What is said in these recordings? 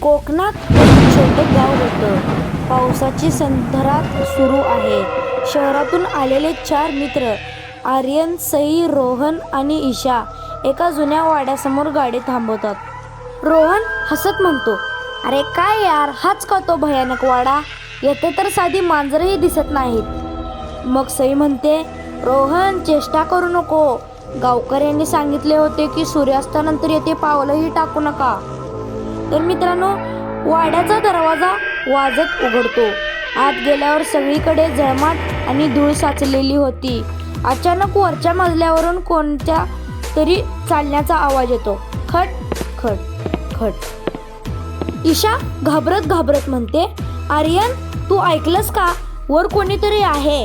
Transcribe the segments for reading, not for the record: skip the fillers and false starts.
कोकणात एक छोटं गाव होतं. पावसाची संध्यारात सुरू आहे. शहरातून आलेले 4 मित्र आर्यन, सई, रोहन आणि ईशा एका जुन्या वाड्यासमोर गाडी थांबवतात. रोहन हसत म्हणतो, अरे काय यार, हाच का तो भयानक वाडा? येथे तर साधी मांजरही दिसत नाहीत. मग सई म्हणते, रोहन चेष्टा करू नको. गावकऱ्यांनी सांगितले होते की सूर्यास्तानंतर येथे पावलंही टाकू नका. तर मित्रांनो, वाड्याचा दरवाजा वाजत उघडतो. आत गेल्यावर सगळीकडे झळमाट आणि धूळ साचलेली होती. अचानक वरच्या मजल्यावरून कोणत्या तरी चालण्याचा आवाज येतो. खट खट खट. ईशा घाबरत म्हणते, आर्यन तू ऐकलंस का? वर कोणीतरी आहे.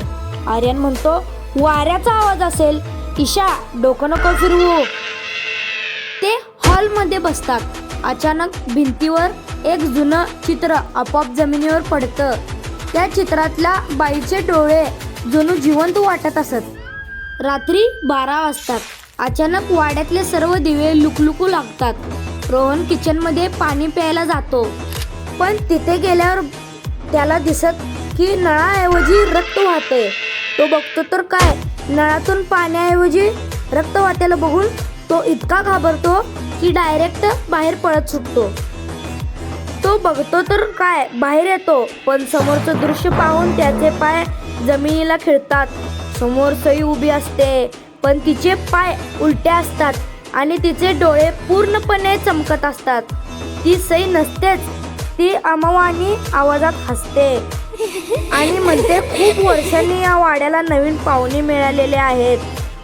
आर्यन म्हणतो, वाऱ्याचा आवाज असेल. ईशा डोकं नको फिरवू. ते हॉलमध्ये बसतात. अचानक भिंतीवर एक जुनं चित्र आपोआप जमिनीवर पडतं. त्या चित्रातल्या बाईचे डोळे जणू जिवंत वाटत असत. रात्री 12 वाजतात. अचानक वाड्यातले सर्व दिवे लुकलुकू लागतात. रोहन किचनमध्ये पाणी प्यायला जातो, पण तिथे गेल्यावर त्याला दिसत की नळाऐवजी रक्त वाहते. तो बघतो तर काय, नळातून पाण्याऐवजी रक्त वाहतेला बघून तो इतका घाबरतो की डायरेक्ट बाहेर पळत सुटतो. तो बघतो तर काय, बाहेर येतो, पण समोरचं दृश्य पाहून त्याचे पाय जमिनीला खिळतात. समोर सई उभी असते, पण तिचे पाय उलटे असतात आणि तिचे डोळे पूर्णपणे चमकत असतात. ती सई नसतेच. ती अमावानी आवाजात हसते आणि म्हणते, खूप वर्षांनी या वाड्याला नवीन पाहुणे मिळालेले आहेत.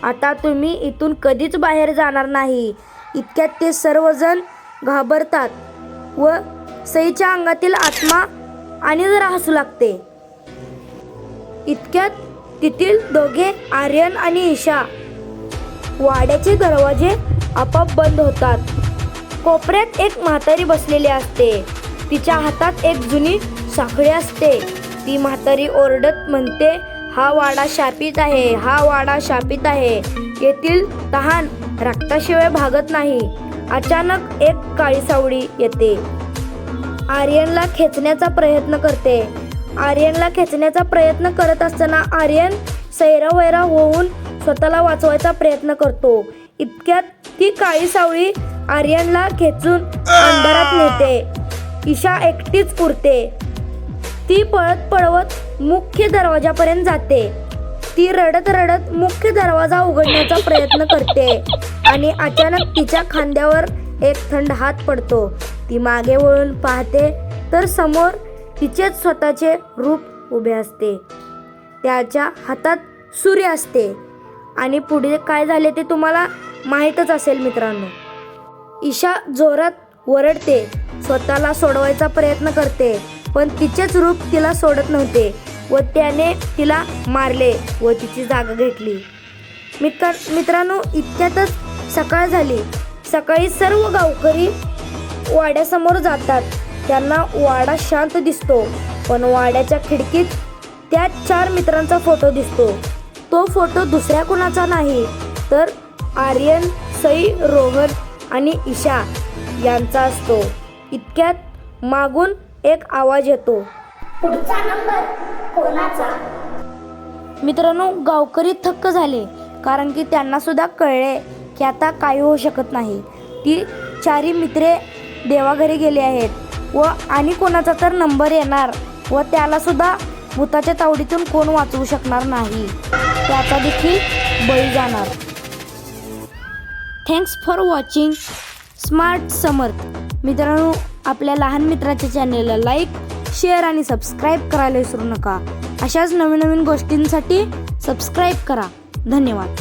आता तुम्ही इथून कधीच बाहेर जाणार नाही. इतक्यात ते सर्वजण घाबरतात व सईच्या अंगातील आत्मा आणि जरा हसू लागते. इतक्यात तिथील दोघे आर्यन आणि ईशा. वाड्याचे दरवाजे आपोआप बंद होतात. कोपऱ्यात एक म्हातारी बसलेली असते. तिच्या हातात एक जुनी साखळी असते. ती म्हातारी ओरडत म्हणते, हा वाडा शापित आहे, हा वाडा शापित आहे. येथील तहान रक्ताशिवाय भागत नाही. अचानक एक काळी सावळी येते. आर्यनला खेचण्याचा प्रयत्न करत असताना आर्यन सैरावैरा होऊन स्वतःला वाचवायचा प्रयत्न करतो. इतक्यात ती काळी सावळी आर्यनला खेचून अंधारात नेते. ईशा एकटीच उरते. ती पळत मुख्य दरवाजापर्यंत जाते. ती रडत मुख्य दरवाजा उघडण्याचा प्रयत्न करते आणि अचानक तिच्या खांद्यावर एक थंड हात पडतो. ती मागे वळून पाहते तर समोर तिचेच स्वतःचे रूप उभे असते. त्याच्या हातात सूर्य असते आणि पुढे काय झाले ते तुम्हाला माहीतच असेल मित्रांनो. ईशा जोरात वरडते, स्वतःला सोडवायचा प्रयत्न करते, पण तिचेच रूप तिला सोडत नव्हते व त्याने तिला मारले व तिची जागा घेतली. मित्रांनो, इतक्यातच सकाळ झाली. सकाळी सर्व गावकरी वाड्यासमोर जातात. त्यांना वाडा शांत दिसतो, पण वाड्याच्या खिडकीत त्या 4 मित्रांचा फोटो दिसतो. तो फोटो दुसऱ्या कुणाचा नाही तर आर्यन, सई, रोहन आणि ईशा यांचा असतो. इतक्यात मागून एक आवाज येतो, पुढचा नंबर कोणाचा? मित्रांनो, गावकरी थक्क झाले, कारण की त्यांना सुद्धा कळले की आता काही होऊ शकत नाही. ती 4 मित्रे देवाघरी गेली आहेत व आणि कोणाचा तर नंबर येणार व त्याला सुद्धा भूताच्या तावडीतून कोण वाचवू शकणार नाही. त्याचा देखील बळी जाणार. थँक्स फॉर वॉचिंग स्मार्ट समर्थ. मित्रांनो, आपल्या लहान मित्राच्या चॅनेलला लाईक, शेअर आणि सबस्क्राईब करायला विसरू नका. अशाच नवीन गोष्टींसाठी सबस्क्राईब करा. धन्यवाद.